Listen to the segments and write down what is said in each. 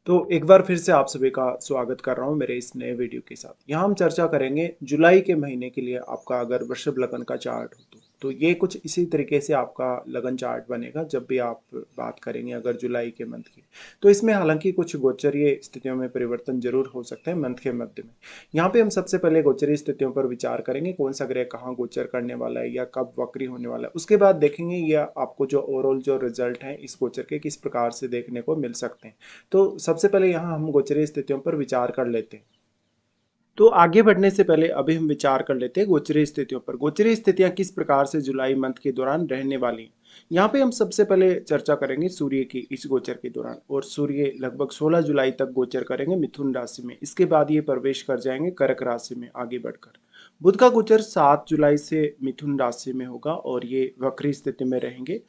तो एक बार फिर से आप सभी का स्वागत कर रहा हूँ मेरे इस नए वीडियो के साथ। यहाँ हम चर्चा करेंगे जुलाई के महीने के लिए आपका अगर वृषभ लगन का चार्ट हो तो ये कुछ इसी तरीके से आपका लगन चार्ट बनेगा जब भी आप बात करेंगे अगर जुलाई के मंथ की। तो इसमें हालांकि कुछ गोचरीय स्थितियों में परिवर्तन जरूर हो सकते हैं मंथ के मध्य में। यहाँ पे हम सबसे पहले गोचरीय स्थितियों पर विचार करेंगे, कौन सा ग्रह कहाँ गोचर करने वाला है या कब वक्री होने वाला है। उसके बाद देखेंगे या आपको जो ओवरऑल जो रिजल्ट है इस गोचर के किस प्रकार से देखने को मिल सकते हैं। तो सबसे पहले यहाँ हम गोचरीय स्थितियों पर विचार कर लेते हैं। तो आगे बढ़ने से पहले अभी हम विचार कर लेते हैं गोचरीय स्थितियों पर। गोचरीय स्थितियां किस प्रकार से जुलाई मंथ के दौरान रहने वाली हैं। यहाँ पे हम सबसे पहले चर्चा करेंगे सूर्य की इस गोचर के दौरान, और सूर्य लगभग 16 जुलाई तक गोचर करेंगे मिथुन राशि में। इसके बाद ये प्रवेश कर जाएंगे कर्क राशि में आगे बढ़कर। बुध का गोचर 7 जुलाई से मिथुन राशि में होगा और ये वक्री स्थिति में रहेंगे।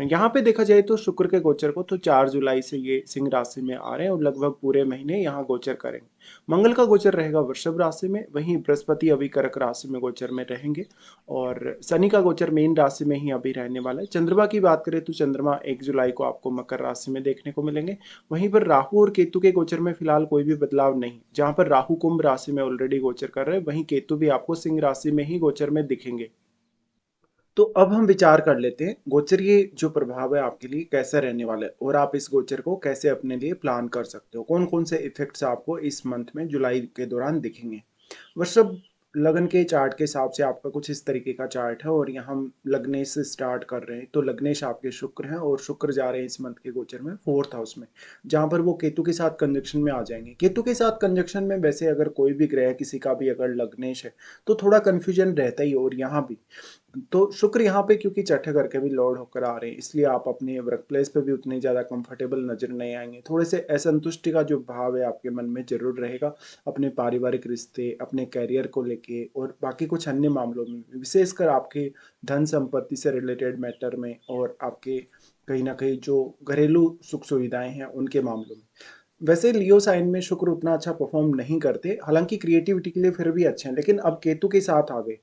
यहाँ पे देखा जाए तो शुक्र के गोचर को तो 4 जुलाई से ये सिंह राशि में आ रहे हैं और लगभग पूरे महीने यहाँ गोचर करेंगे। मंगल का गोचर रहेगा वृषभ राशि में, वहीं बृहस्पति अभी कर्क राशि में गोचर में रहेंगे और शनि का गोचर मीन राशि में ही अभी रहने वाला है। चंद्रमा की बात करें तो चंद्रमा 1 जुलाई को आपको मकर राशि में देखने को मिलेंगे। वहीं पर राहु और केतु के गोचर में फिलहाल कोई भी बदलाव नहीं। जहां पर राहु कुंभ राशि में ऑलरेडी गोचर कर रहे हैं, वहीं केतु भी आपको सिंह राशि में ही गोचर में दिखेंगे। तो अब हम विचार कर लेते हैं गोचरीय जो प्रभाव है आपके लिए कैसा रहने वाला है और आप इस गोचर को कैसे अपने लिए प्लान कर सकते हो, कौन कौन से इफेक्ट्स आपको इस मंथ में जुलाई के दौरान दिखेंगे। वृषभ लगन के चार्ट के हिसाब से आपका कुछ इस तरीके का चार्ट है और यहाँ हम लग्नेश से स्टार्ट कर रहे हैं। तो लग्नेश आपके शुक्र हैं और शुक्र जा रहे हैं इस मंथ के गोचर में फोर्थ हाउस में, जहां पर वो केतु के साथ कंजक्शन में आ जाएंगे। केतु के साथ कंजक्शन में वैसे अगर कोई भी ग्रह किसी का भी अगर लग्नेश है तो थोड़ा कंफ्यूजन रहता ही, और यहाँ भी तो शुक्र यहाँ पे क्योंकि छठे घर के भी लॉर्ड होकर आ रहे हैं, इसलिए आप अपने वर्क प्लेस पे भी उतने ज़्यादा कंफर्टेबल नजर नहीं आएंगे। थोड़े से असंतुष्टि का जो भाव है आपके मन में जरूर रहेगा, अपने पारिवारिक रिश्ते, अपने कैरियर को लेके और बाकी कुछ अन्य मामलों में, विशेषकर आपके धन संपत्ति से रिलेटेड मैटर में और आपके कहीं ना कहीं जो घरेलू सुख सुविधाएं हैं उनके मामलों में। वैसे लियो साइन में शुक्र उतना अच्छा परफॉर्म नहीं करते, हालांकि क्रिएटिविटी के लिए फिर भी अच्छे हैं, लेकिन अब केतु के साथ आ गए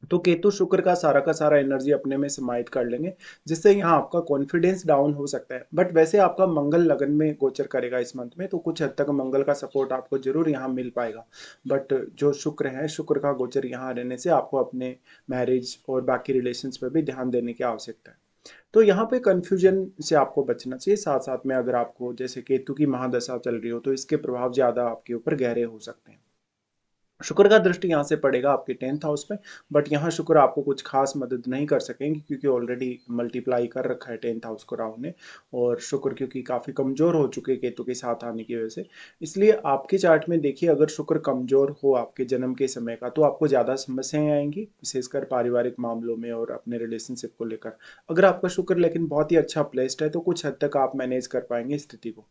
तो केतु शुक्र का सारा एनर्जी अपने में समाहित कर लेंगे, जिससे यहाँ आपका कॉन्फिडेंस डाउन हो सकता है। बट वैसे आपका मंगल लगन में गोचर करेगा इस मंथ में, तो कुछ हद तक मंगल का सपोर्ट आपको जरूर यहाँ मिल पाएगा। बट जो शुक्र है, शुक्र का गोचर यहाँ रहने से आपको अपने मैरिज और बाकी रिलेशंस पर भी ध्यान देने की आवश्यकता है। तो यहाँ पे कंफ्यूजन से आपको बचना चाहिए। साथ साथ में अगर आपको जैसे केतु की महादशा चल रही हो तो इसके प्रभाव ज्यादा आपके ऊपर गहरे हो सकते हैं। शुक्र का दृष्टि यहाँ से पड़ेगा आपके 10th हाउस में, बट यहाँ शुक्र आपको कुछ खास मदद नहीं कर सकेंगे क्योंकि ऑलरेडी मल्टीप्लाई कर रखा है 10th हाउस को राहु ने। और शुक्र क्योंकि काफ़ी कमजोर हो चुके केतु के साथ आने की वजह से, इसलिए आपके चार्ट में देखिए अगर शुक्र कमजोर हो आपके जन्म के समय का तो आपको ज़्यादा समस्याएं आएंगी, विशेषकर पारिवारिक मामलों में और अपने रिलेशनशिप को लेकर। अगर आपका शुक्र लेकिन बहुत ही अच्छा प्लेस्ड है तो कुछ हद तक आप मैनेज कर पाएंगे स्थिति को।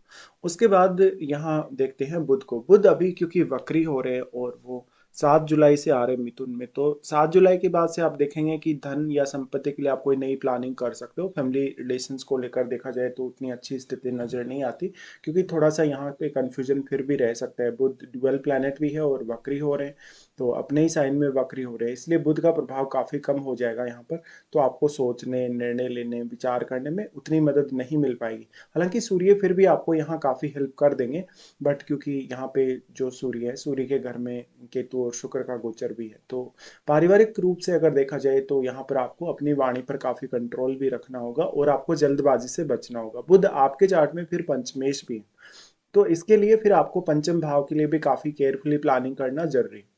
उसके बाद यहाँ देखते हैं बुध को। बुध अभी क्योंकि वक्री हो रहे हैं और वो 7 जुलाई से आ रहे हैं मिथुन में, तो 7 जुलाई के बाद से आप देखेंगे कि धन या संपत्ति के लिए आप कोई नई प्लानिंग कर सकते हो। फैमिली रिलेशंस को लेकर देखा जाए तो उतनी अच्छी स्थिति नजर नहीं आती, क्योंकि थोड़ा सा यहाँ पे कंफ्यूजन फिर भी रह सकता है। बुध ड्यूअल प्लैनेट भी है और वक्री हो रहे हैं, तो अपने ही साइन में वक्री हो रहे हैं, इसलिए बुध का प्रभाव काफी कम हो जाएगा यहाँ पर। तो आपको सोचने, निर्णय लेने, विचार करने में उतनी मदद नहीं मिल पाएगी। हालांकि सूर्य फिर भी आपको यहाँ काफी हेल्प कर देंगे, बट क्योंकि यहाँ पे जो सूर्य है, सूर्य के घर में केतु और शुक्र का गोचर भी है, तो पारिवारिक रूप से अगर देखा जाए तो यहाँ पर आपको अपनी वाणी पर काफी कंट्रोल भी रखना होगा और आपको जल्दबाजी से बचना होगा। बुध आपके चार्ट में फिर पंचमेश भी है, तो इसके लिए फिर आपको पंचम भाव के लिए भी काफी केयरफुली प्लानिंग करना जरूरी है।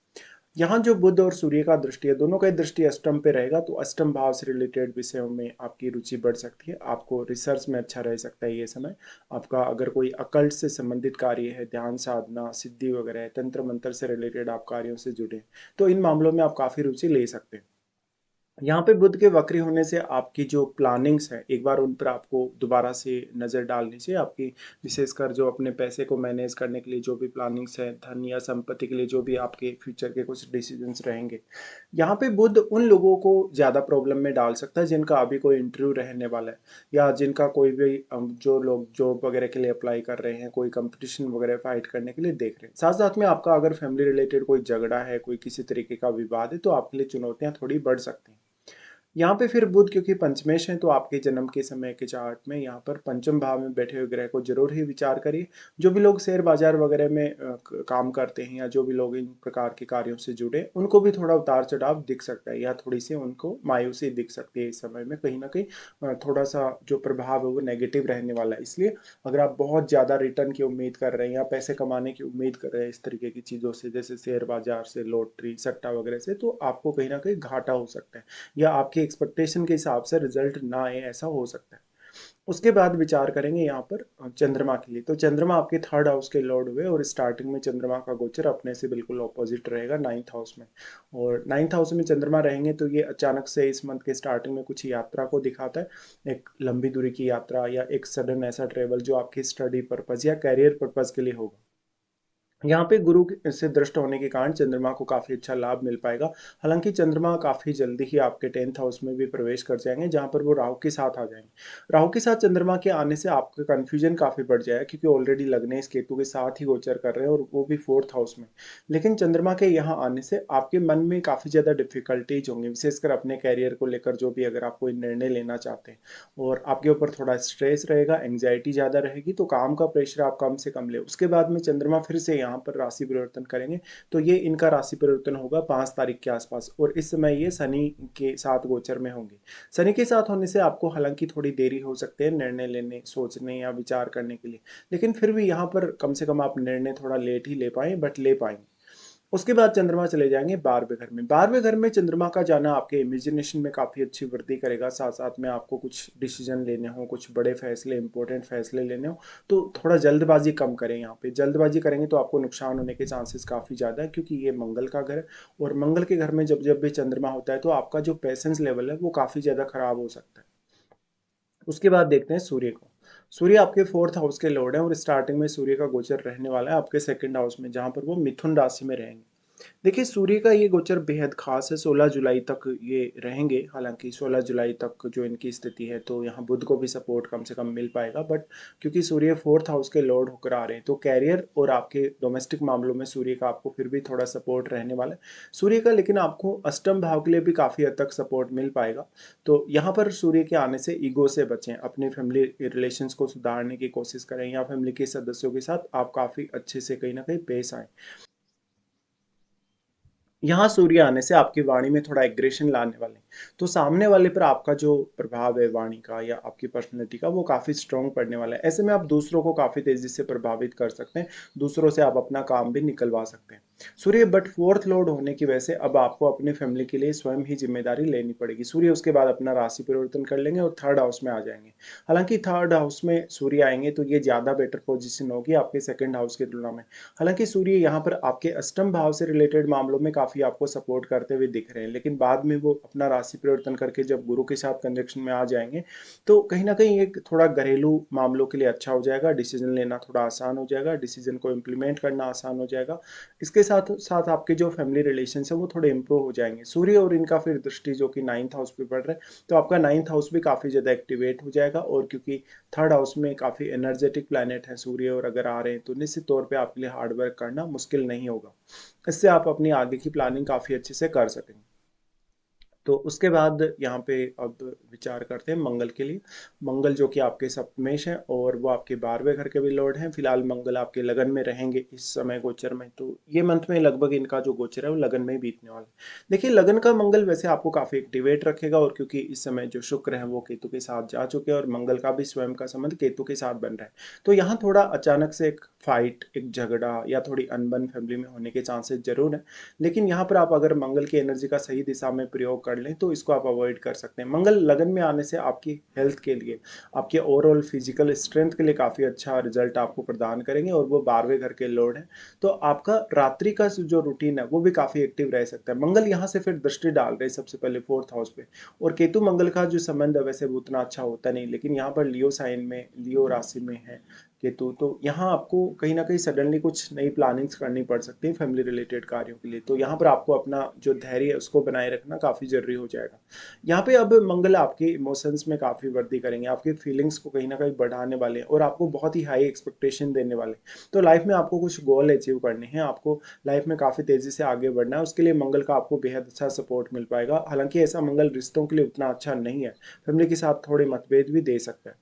यहाँ जो बुध और सूर्य का दृष्टि है, दोनों का दृष्टि अष्टम पे रहेगा, तो अष्टम भाव से रिलेटेड विषयों में आपकी रुचि बढ़ सकती है। आपको रिसर्च में अच्छा रह सकता है ये समय। आपका अगर कोई अकल्ट से संबंधित कार्य है, ध्यान साधना, सिद्धि वगैरह है, तंत्र मंत्र से रिलेटेड आप कार्यों से जुड़े हैं, तो इन मामलों में आप काफी रुचि ले सकते हैं। यहाँ पे बुध के वक्री होने से आपकी जो प्लानिंग्स है एक बार उन पर आपको दोबारा से नज़र डालनी चाहिए। आपकी विशेषकर जो अपने पैसे को मैनेज करने के लिए जो भी प्लानिंग्स है, धन या संपत्ति के लिए जो भी आपके फ्यूचर के कुछ डिसीजंस रहेंगे, यहाँ पे बुध उन लोगों को ज़्यादा प्रॉब्लम में डाल सकता है जिनका अभी कोई इंटरव्यू रहने वाला है, या जिनका कोई भी जो लोग जॉब वगैरह के लिए अप्लाई कर रहे हैं, कोई कंपटीशन वगैरह फाइट करने के लिए देख रहे हैं। साथ साथ में आपका अगर फैमिली रिलेटेड कोई झगड़ा है, कोई किसी तरीके का विवाद है, तो आपके लिए चुनौतियाँ थोड़ी बढ़ सकती हैं। यहाँ पे फिर बुध क्योंकि पंचमेश है तो आपके जन्म के समय के चार्ट में यहाँ पर पंचम भाव में बैठे हुए ग्रह को जरूर ही विचार करिए। जो भी लोग शेयर बाजार वगैरह में काम करते हैं या जो भी लोग इन प्रकार के कार्यों से जुड़े, उनको भी थोड़ा उतार चढ़ाव दिख सकता है या थोड़ी सी उनको मायूसी दिख सकती है। इस समय में कहीं ना कहीं थोड़ा सा जो प्रभाव है वो नेगेटिव रहने वाला है। इसलिए अगर आप बहुत ज़्यादा रिटर्न की उम्मीद कर रहे हैं या पैसे कमाने की उम्मीद कर रहे हैं इस तरीके की चीज़ों से, जैसे शेयर बाजार से, लॉटरी, सट्टा वगैरह से, तो आपको कहीं ना कहीं घाटा हो सकता है या आपके एक्सपेक्टेशन के हिसाब से रिजल्ट ना आए, ऐसा हो सकता है। उसके बाद विचार करेंगे यहाँ पर चंद्रमा के लिए। तो चंद्रमा आपके थर्ड हाउस के लॉर्ड हुए और स्टार्टिंग में चंद्रमा का गोचर अपने से बिल्कुल ऑपोजिट रहेगा नाइन्थ हाउस में। और नाइन्थ हाउस में चंद्रमा रहेंगे तो ये अचानक से इस मंथ के स्टार्टिंग में कुछ यात्रा को दिखाता है, एक लंबी दूरी की यात्रा या एक सडन ऐसा ट्रेवल जो आपकी स्टडी पर्पज या कैरियर पर्पज के लिए होगा। यहाँ पे गुरु से दृष्ट होने के कारण चंद्रमा को काफी अच्छा लाभ मिल पाएगा। हालांकि चंद्रमा काफी जल्दी ही आपके 10th हाउस में भी प्रवेश कर जाएंगे जहां पर वो राहु के साथ आ जाएंगे। राहु के साथ चंद्रमा के आने से आपका कंफ्यूजन काफी बढ़ जाएगा क्योंकि ऑलरेडी लग्नेश केतु के साथ ही गोचर कर रहे हैं और वो भी 4th हाउस में। लेकिन चंद्रमा के यहाँ आने से आपके मन में काफी ज्यादा डिफिकल्टीज होंगी, विशेषकर अपने कैरियर को लेकर। जो भी अगर आप कोई निर्णय लेना चाहते हैं और आपके ऊपर थोड़ा स्ट्रेस रहेगा, एंग्जाइटी ज्यादा रहेगी, तो काम का प्रेशर आप कम से कम ले। उसके बाद में चंद्रमा फिर से यहाँ पर राशि परिवर्तन करेंगे, तो ये इनका राशि परिवर्तन होगा 5 तारीख के आसपास और इस समय ये शनि के साथ गोचर में होंगे। शनि के साथ होने से आपको हालांकि थोड़ी देरी हो सकती है निर्णय लेने, सोचने या विचार करने के लिए, लेकिन फिर भी यहाँ पर कम से कम आप निर्णय थोड़ा लेट ही ले पाए, बट ले पाएंगे। उसके बाद चंद्रमा चले जाएंगे 12वें घर में। 12वें घर में चंद्रमा का जाना आपके इमेजिनेशन में काफी अच्छी वृद्धि करेगा। साथ साथ में आपको कुछ डिसीजन लेने हो, कुछ बड़े फैसले, इंपॉर्टेंट फैसले लेने हो, तो थोड़ा जल्दबाजी कम करें। यहाँ पे जल्दबाजी करेंगे तो आपको नुकसान होने के चांसेस काफी ज्यादा है क्योंकि ये मंगल का घर है और मंगल के घर में जब जब भी चंद्रमा होता है तो आपका जो पेशेंस लेवल है वो काफी ज्यादा खराब हो सकता है। उसके बाद देखते हैं सूर्य को। सूर्य आपके 4th हाउस के लॉर्ड है और स्टार्टिंग में सूर्य का गोचर रहने वाला है आपके 2nd हाउस में, जहां पर वो मिथुन राशि में रहेंगे। देखिए, सूर्य का ये गोचर बेहद खास है। 16 जुलाई तक ये रहेंगे। हालांकि 16 जुलाई तक जो इनकी स्थिति है तो यहाँ बुध को भी सपोर्ट कम से कम मिल पाएगा, बट क्योंकि सूर्य 4th हाउस के लॉर्ड होकर आ रहे हैं तो कैरियर और आपके डोमेस्टिक मामलों में सूर्य का आपको फिर भी थोड़ा सपोर्ट रहने वाला है सूर्य का। लेकिन आपको अष्टम भाव के लिए भी काफ़ी हद तक सपोर्ट मिल पाएगा। तो यहाँ पर सूर्य के आने से ईगो से बचें, अपने फैमिली रिलेशंस को सुधारने की कोशिश करें या फैमिली के सदस्यों के साथ आप काफ़ी अच्छे से कहीं ना कहीं पेश आए। यहाँ सूर्य आने से आपकी वाणी में थोड़ा एग्रेशन लाने वाले हैं, तो सामने वाले पर आपका जो प्रभाव है वाणी का या आपकी पर्सनैलिटी का वो काफ़ी स्ट्रॉन्ग पड़ने वाला है। ऐसे में आप दूसरों को काफ़ी तेज़ी से प्रभावित कर सकते हैं, दूसरों से आप अपना काम भी निकलवा सकते हैं। सूर्य बट 4th लॉर्ड होने की वजह से अब आपको अपनी फैमिली के लिए स्वयं ही जिम्मेदारी लेनी पड़ेगी। सूर्य उसके बाद अपना राशि परिवर्तन कर लेंगे और 3rd हाउस में आ जाएंगे। हालांकि 3rd हाउस में सूर्य आएंगे तो ये ज़्यादा बेटर पोजिशन होगी आपके 2nd हाउस की तुलना में। हालांकि सूर्य यहाँ पर आपके अष्टम भाव से रिलेटेड मामलों में काफी आपको सपोर्ट करते हुए दिख रहे हैं, लेकिन बाद में वो अपना राशि परिवर्तन करके जब गुरु के साथ कंजक्शन में आ जाएंगे तो कहीं ना कहीं एक थोड़ा घरेलू मामलों के लिए अच्छा हो जाएगा। डिसीजन लेना थोड़ा आसान हो जाएगा, डिसीजन को इम्प्लीमेंट करना आसान हो जाएगा। इसके साथ साथ आपके जो फैमिली रिलेशन है वो थोड़े इंप्रूव हो जाएंगे। सूर्य और इनका फिर दृष्टि जो कि 9th हाउस पे पड़ रहा है तो आपका 9th हाउस भी काफी ज्यादा एक्टिवेट हो जाएगा। और क्योंकि 3rd हाउस में काफी एनर्जेटिक प्लैनेट है सूर्य और अगर आ रहे हैं तो निश्चित तौर पे आपके लिए हार्ड वर्क करना मुश्किल नहीं होगा। इससे आप अपनी आगे की प्लानिंग काफी अच्छे से कर सकेंगे। तो उसके बाद यहाँ पे अब विचार करते हैं मंगल के लिए। मंगल जो कि आपके सप्तमेश है और वो आपके 12वें घर के भी लॉर्ड हैं। फिलहाल मंगल आपके लगन में रहेंगे इस समय गोचर में, तो ये मंथ में लगभग इनका जो गोचर है वो लगन में ही बीतने वाला है। देखिए, लगन का मंगल वैसे आपको काफी एक्टिवेट रखेगा और क्योंकि इस समय जो शुक्र है वो केतु के साथ जा चुके हैं और मंगल का भी स्वयं का संबंध केतु के साथ बन रहा है, तो यहाँ थोड़ा अचानक से एक फाइट, एक झगड़ा या थोड़ी अनबन फैमिली में होने के चांसेस जरूर है। लेकिन यहाँ पर आप अगर मंगल की एनर्जी का सही दिशा में प्रयोग कर लें तो इसको आप अवॉइड कर सकते हैं। मंगल लगन में आने से आपकी हेल्थ के लिए, आपके ओवरऑल फिजिकल स्ट्रेंथ के लिए काफ़ी अच्छा रिजल्ट आपको प्रदान करेंगे और वो 12वें घर के लॉर्ड हैं। तो आपका रात्रि का जो रूटीन है वो भी काफ़ी एक्टिव रह सकता है। मंगल यहाँ से फिर दृष्टि डाल रहे हैं सबसे पहले 4th हाउस पे, और केतु मंगल का जो संबंध है वैसे वो उतना अच्छा होता नहीं, लेकिन यहाँ पर लियो साइन में, लियो राशि में है केतु, तो यहाँ आपको कहीं न कहीं सडनली कुछ नई प्लानिंग्स करनी पड़ सकती है फैमिली रिलेटेड कार्यों के लिए। तो यहाँ पर आपको अपना जो धैर्य है उसको बनाए रखना काफ़ी ज़रूरी हो जाएगा। यहाँ पे अब मंगल आपके इमोशंस में काफ़ी वृद्धि करेंगे, आपकी फीलिंग्स को कहीं न कहीं बढ़ाने वाले हैं और आपको बहुत ही हाई एक्सपेक्टेशन देने वाले हैं। तो लाइफ में आपको कुछ गोल अचीव करने हैं, आपको लाइफ में काफ़ी तेज़ी से आगे बढ़ना है, उसके लिए मंगल का आपको बेहद अच्छा सपोर्ट मिल पाएगा। हालाँकि ऐसा मंगल रिश्तों के लिए उतना अच्छा नहीं है, फैमिली के साथ थोड़े मतभेद भी दे सकता है।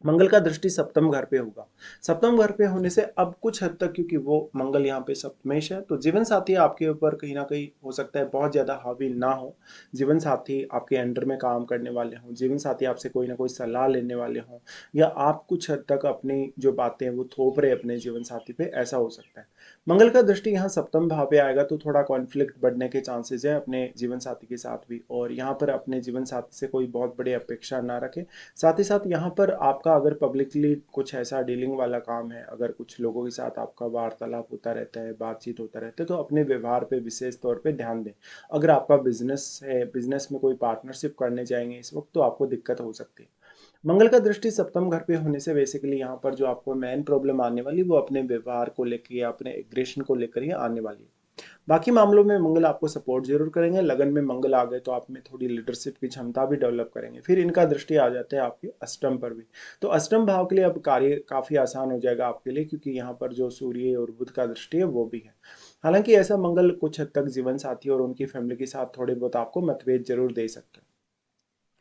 मंगल का दृष्टि सप्तम घर पे होगा। सप्तम घर पे होने से अब कुछ हद तक, क्योंकि वो मंगल यहाँ पे सप्तमेश है, तो जीवन साथी आपके ऊपर कहीं ना कहीं हो सकता है बहुत ज्यादा हावी ना हो। जीवन साथी आपके अंडर में काम करने वाले हों, जीवन साथी आपसे कोई ना कोई सलाह लेने वाले हों, या आप कुछ हद तक अपनी जो बातें हैं वो थोप रहे अपने जीवन साथी पे, ऐसा हो सकता है। मंगल का दृष्टि यहाँ सप्तम भाव पे आएगा तो थोड़ा कॉन्फ्लिक्ट बढ़ने के चांसेस है अपने जीवन साथी के साथ भी, और यहाँ पर अपने जीवन साथी से कोई बहुत बड़ी अपेक्षा ना रखें। साथ ही साथ यहाँ पर आपका अगर पब्लिकली कुछ ऐसा डीलिंग वाला काम है, अगर कुछ लोगों के साथ आपका वार्तालाप होता रहता है, बातचीत होता रहता है, तो अपने व्यवहार पे विशेष तौर पे ध्यान दें। अगर आपका बिजनेस है, बिजनेस में कोई पार्टनरशिप करने जाएंगे इस वक्त, तो आपको दिक्कत हो सकती है। मंगल का दृष्टि सप्तम घर पे होने से बेसिकली यहाँ पर जो आपको मेन प्रॉब्लम आने वाली वो अपने व्यवहार को लेकर या अपने एग्रेशन को लेकर ही आने वाली है। बाकी मामलों में मंगल आपको सपोर्ट जरूर करेंगे। लगन में मंगल आ गए तो आप में थोड़ी लीडरशिप की क्षमता भी डेवलप करेंगे। फिर इनका दृष्टि आ जाता है आपके अष्टम पर भी। तो अष्टम भाव के लिए अब कार्य काफी आसान हो जाएगा आपके लिए, क्योंकि यहाँ पर जो सूर्य और बुध का दृष्टि है वो भी है। हालांकि ऐसा मंगल कुछ हद तक जीवन साथी और उनकी फैमिली के साथ थोड़े बहुत आपको मतभेद जरूर दे सकते हैं।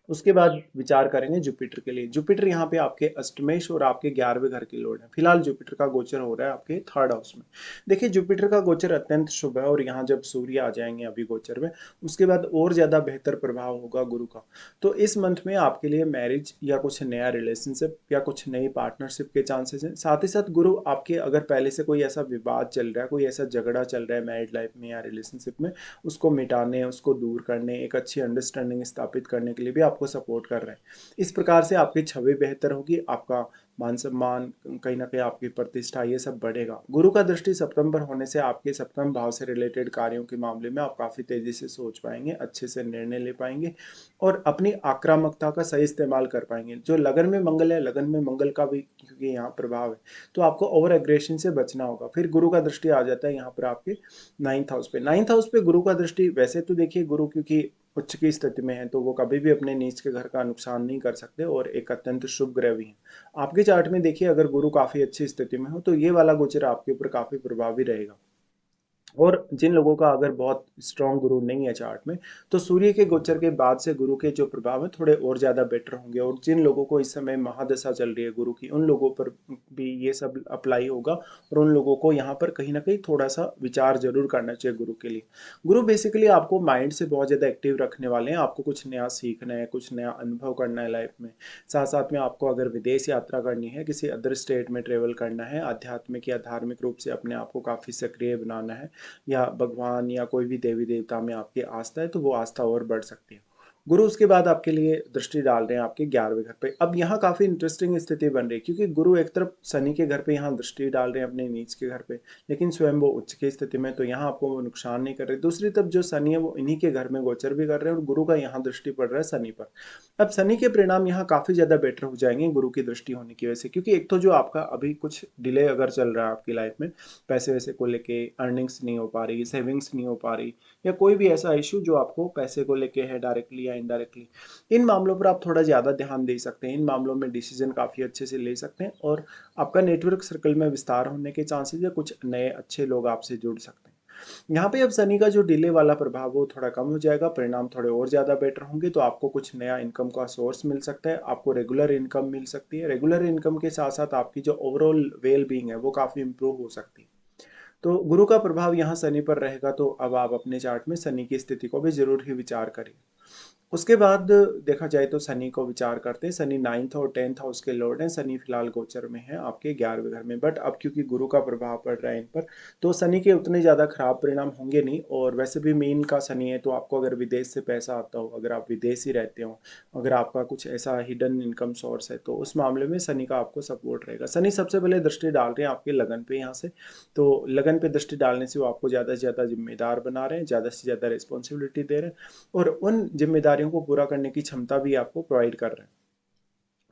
उसके बाद विचार करेंगे जुपिटर के लिए। जुपिटर यहाँ पे आपके अष्टमेश और आपके 11वें घर की लॉर्ड है। फिलहाल जुपिटर का गोचर हो रहा है आपके थर्ड हाउस में। देखिए, जुपिटर का गोचर अत्यंत शुभ है, और यहाँ जब सूर्य आ जाएंगे अभी गोचर में, उसके बाद और ज्यादा बेहतर प्रभाव होगा गुरु का। तो इस मंथ में आपके लिए मैरिज या कुछ नया रिलेशनशिप या कुछ नई पार्टनरशिप के चांसेस हैं। साथ ही साथ गुरु आपके अगर पहले से कोई ऐसा विवाद चल रहा है, कोई ऐसा झगड़ा चल रहा है मैरिड लाइफ में या रिलेशनशिप में, उसको मिटाने, उसको दूर करने, एक अच्छी अंडरस्टैंडिंग स्थापित करने के लिए भी आपको सपोर्ट कर रहे हैं। इस प्रकार से आपकी छवि बेहतर होगी, आपका मान सम्मान, कहीं ना कहीं आपकी प्रतिष्ठा, ये सब बढ़ेगा। गुरु का दृष्टि सप्तम पर होने से आपके सप्तम भाव से रिलेटेड कार्यों के मामले में आप काफी तेजी से सोच पाएंगे, अच्छे से निर्णय ले पाएंगे, और अपनी आक्रामकता का सही इस्तेमाल कर पाएंगे। जो लगन में मंगल है, लगन में मंगल का भी क्योंकि यहाँ प्रभाव है, तो आपको ओवर एग्रेशन से बचना होगा। फिर गुरु का दृष्टि आ जाता है यहाँ पर आपके नाइन्थ हाउस पे। नाइन्थ हाउस पे गुरु का दृष्टि, वैसे तो देखिए गुरु क्योंकि उच्च की स्थिति में है तो वो कभी भी अपने नीच के घर का नुकसान नहीं कर सकते, और एक अत्यंत शुभ ग्रह भी है। आपके चार्ट में देखिए, अगर गुरु काफी अच्छी स्थिति में हो तो ये वाला गोचर आपके ऊपर काफी प्रभावी रहेगा। और जिन लोगों का अगर बहुत स्ट्रांग गुरु नहीं है चार्ट में, तो सूर्य के गोचर के बाद से गुरु के जो प्रभाव है थोड़े और ज्यादा बेटर होंगे। और जिन लोगों को इस समय महादशा चल रही है गुरु की, उन लोगों पर भी ये सब अप्लाई होगा, और उन लोगों को यहाँ पर कहीं ना कहीं थोड़ा सा विचार जरूर करना चाहिए गुरु के लिए। गुरु बेसिकली आपको माइंड से बहुत ज्यादा एक्टिव रखने वाले हैं। आपको कुछ नया सीखना है, कुछ नया अनुभव करना है लाइफ में। साथ साथ में आपको अगर विदेश यात्रा करनी है, किसी अदर स्टेट में ट्रेवल करना है, आध्यात्मिक या धार्मिक रूप से अपने आप को काफी सक्रिय बनाना है, या भगवान या कोई भी देवी देवता में आपकी आस्था है, तो वो आस्था और बढ़ सकती है। गुरु उसके बाद आपके लिए दृष्टि डाल रहे हैं आपके 11वें घर पे। अब यहाँ काफी इंटरेस्टिंग स्थिति बन रही है, क्योंकि गुरु एक तरफ शनि के घर पे यहाँ दृष्टि डाल रहे हैं अपने नीच के घर पे, लेकिन स्वयं वो उच्च की स्थिति में, तो यहाँ आपको वो नुकसान नहीं कर रहे। दूसरी तरफ जो शनि है वो इन्हीं के घर में गोचर भी कर रहे हैं, और गुरु का यहाँ दृष्टि पड़ रहा है शनि पर। अब शनि के परिणाम यहाँ काफी ज्यादा बेटर हो जाएंगे गुरु की दृष्टि होने की वजह से, क्योंकि एक तो जो आपका अभी कुछ डिले अगर चल रहा है आपकी लाइफ में, पैसे वैसे को लेके अर्निंग्स नहीं हो पा रही, सेविंग्स नहीं हो पा रही, या कोई भी ऐसा इशू जो आपको पैसे को लेके है डायरेक्टली या इनडायरेक्टली, इन मामलों पर आप थोड़ा ज़्यादा ध्यान दे सकते हैं। इन मामलों में डिसीजन काफ़ी अच्छे से ले सकते हैं, और आपका नेटवर्क सर्कल में विस्तार होने के चांसेस है, कुछ नए अच्छे लोग आपसे जुड़ सकते हैं। यहाँ पे अब शनि का जो डिले वाला प्रभाव वो थोड़ा कम हो जाएगा, परिणाम थोड़े और ज़्यादा बेटर होंगे। तो आपको कुछ नया इनकम का सोर्स मिल सकता है, आपको रेगुलर इनकम मिल सकती है। रेगुलर इनकम के साथ साथ आपकी जो ओवरऑल वेल बीइंग है वो काफ़ी इंप्रूव हो सकती है। तो गुरु का प्रभाव यहाँ शनि पर रहेगा, तो अब आप अपने चार्ट में शनि की स्थिति को भी जरूर ही विचार करें। उसके बाद देखा जाए तो शनि को विचार करते हैं। शनि नाइन्थ और टेंथ हाउस के लॉर्ड हैं। शनि फिलहाल गोचर में है आपके 11वें घर में, बट अब क्योंकि गुरु का प्रभाव पड़ रहा है इन पर, तो शनि के उतने ज़्यादा खराब परिणाम होंगे नहीं। और वैसे भी मीन का शनि है, तो आपको अगर विदेश से पैसा आता हो, अगर आप विदेश ही रहते हो, अगर आपका कुछ ऐसा हिडन इनकम सोर्स है, तो उस मामले में शनि का आपको सपोर्ट रहेगा। शनि सबसे पहले दृष्टि डाल रहे हैं आपके लगन पे यहाँ से, तो लगन पे दृष्टि डालने से वो आपको ज़्यादा से ज़्यादा जिम्मेदार बना रहे हैं, ज़्यादा से ज़्यादा रिस्पॉन्सिबिलिटी दे रहे हैं, और उन जिम्मेदारियों को पूरा करने की क्षमता भी आपको प्रोवाइड कर रहे हैं।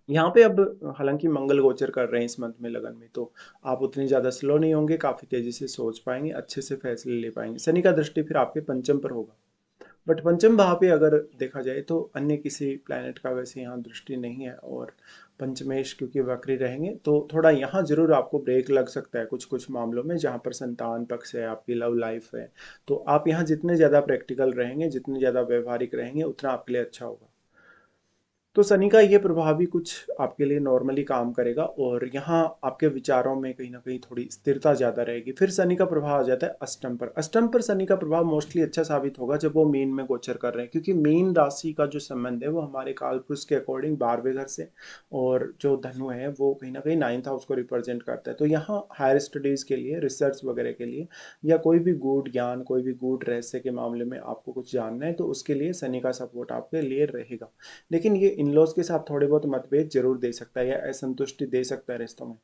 यहाँ पे अब हालांकि मंगल गोचर कर रहे हैं इस मंथ में लगन में, तो आप उतने ज़्यादा स्लो नहीं होंगे, काफ़ी तेज़ी से सोच पाएंगे, अच्छे से फैसले ले पाएंगे। शनि का दृष्टि फिर आपके पंचम पर होगा, बट पंचम भाव पे अगर देखा जाए तो अन्य किसी प्लैनेट का वैसे यहाँ दृष्टि नहीं है, और पंचमेश क्योंकि वक्री रहेंगे तो थोड़ा यहाँ जरूर आपको ब्रेक लग सकता है कुछ कुछ मामलों में, जहाँ पर संतान पक्ष है, आपकी लव लाइफ है। तो आप यहाँ जितने ज़्यादा प्रैक्टिकल रहेंगे, जितने ज़्यादा व्यवहारिक रहेंगे, उतना आपके लिए अच्छा होगा। तो शनि का ये प्रभाव भी कुछ आपके लिए नॉर्मली काम करेगा, और यहाँ आपके विचारों में कहीं ना कहीं थोड़ी स्थिरता ज़्यादा रहेगी। फिर शनि का प्रभाव आ जाता है अष्टम पर। अष्टम पर शनि का प्रभाव मोस्टली अच्छा साबित होगा जब वो मीन में गोचर कर रहे हैं, क्योंकि मीन राशि का जो संबंध है वो हमारे कालपुरुष के अकॉर्डिंग 12वें घर से, और जो धनु है वो कहीं ना कहीं 9th हाउस को रिप्रेजेंट करता है। तो यहाँ हायर स्टडीज़ के लिए, रिसर्च वगैरह के लिए, या कोई भी गूढ़ ज्ञान, कोई भी गूढ़ रहस्य के मामले में आपको कुछ जानना है, तो उसके लिए शनि का सपोर्ट आपके लिए रहेगा। लेकिन ये इन लॉज के साथ थोड़े बहुत मतभेद जरूर दे सकता है, या असंतुष्टि दे सकता है रिश्तों में।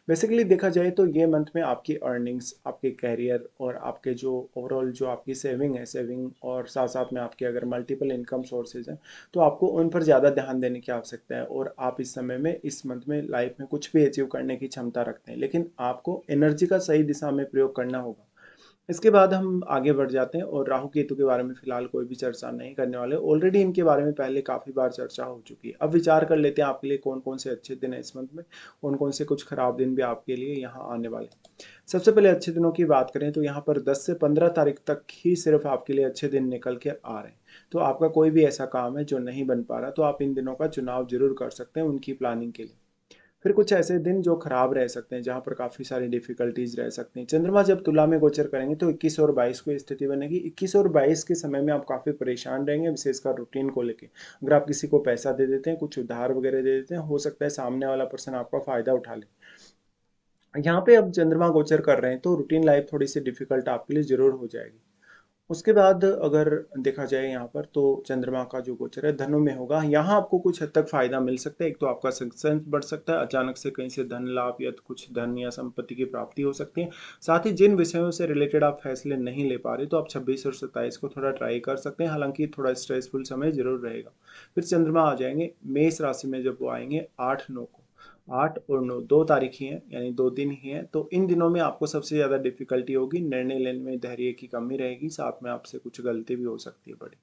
बेसिकली देखा जाए तो ये मंथ में आपकी अर्निंग्स, आपके कैरियर, और आपके जो ओवरऑल जो आपकी सेविंग है, सेविंग और साथ साथ में आपके अगर मल्टीपल इनकम सोर्सेज हैं, तो आपको उन पर ज़्यादा ध्यान देने की आवश्यकता है। और आप इस समय में, इस मंथ में लाइफ में कुछ भी अचीव करने की क्षमता रखते हैं, लेकिन आपको एनर्जी का सही दिशा में प्रयोग करना होगा। इसके बाद हम आगे बढ़ जाते हैं, और राहु केतु के बारे में फिलहाल कोई भी चर्चा नहीं करने वाले, ऑलरेडी इनके बारे में पहले काफ़ी बार चर्चा हो चुकी है। अब विचार कर लेते हैं आपके लिए कौन कौन से अच्छे दिन हैं इस मंथ में, कौन कौन से कुछ खराब दिन भी आपके लिए यहाँ आने वाले हैं। सबसे पहले अच्छे दिनों की बात करें तो यहाँ पर 10 से 15 तारीख तक ही सिर्फ आपके लिए अच्छे दिन निकल के आ रहे हैं। तो आपका कोई भी ऐसा काम है जो नहीं बन पा रहा, तो आप इन दिनों का चुनाव जरूर कर सकते हैं उनकी प्लानिंग के लिए। फिर कुछ ऐसे दिन जो खराब रह सकते हैं, जहाँ पर काफ़ी सारी डिफिकल्टीज रह सकती हैं। चंद्रमा जब तुला में गोचर करेंगे तो 21 और 22 को स्थिति बनेगी। 21 और 22 के समय में आप काफ़ी परेशान रहेंगे, विशेषकर रूटीन को लेके। अगर आप किसी को पैसा दे देते हैं, कुछ उधार वगैरह दे देते हैं, हो सकता है सामने वाला पर्सन आपका फ़ायदा उठा ले। यहाँ पे अब चंद्रमा गोचर कर रहे हैं तो रूटीन लाइफ थोड़ी सी डिफिकल्ट आपके लिए जरूर हो जाएगी। उसके बाद अगर देखा जाए यहाँ पर, तो चंद्रमा का जो गोचर है धनु में होगा, यहाँ आपको कुछ हद तक फायदा मिल सकता है। एक तो आपका सक्सेस बढ़ सकता है, अचानक से कहीं से धन लाभ या कुछ धन या संपत्ति की प्राप्ति हो सकती है। साथ ही जिन विषयों से रिलेटेड आप फैसले नहीं ले पा रहे, तो आप 26 और 27 को थोड़ा ट्राई कर सकते हैं, हालांकि थोड़ा स्ट्रेसफुल समय जरूर रहेगा। फिर चंद्रमा आ जाएंगे मेष राशि में, जब वो आएंगे 8-9 को। 8 और 9 दो तारीख ही है, यानी 2 दिन ही है। तो इन दिनों में आपको सबसे ज़्यादा डिफिकल्टी होगी, निर्णय लेने में धैर्य की कमी रहेगी, साथ में आपसे कुछ गलती भी हो सकती है बड़ी।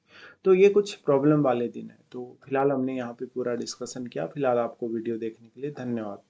तो ये कुछ प्रॉब्लम वाले दिन है। तो फिलहाल हमने यहाँ पे पूरा डिस्कशन किया। फिलहाल आपको वीडियो देखने के लिए धन्यवाद।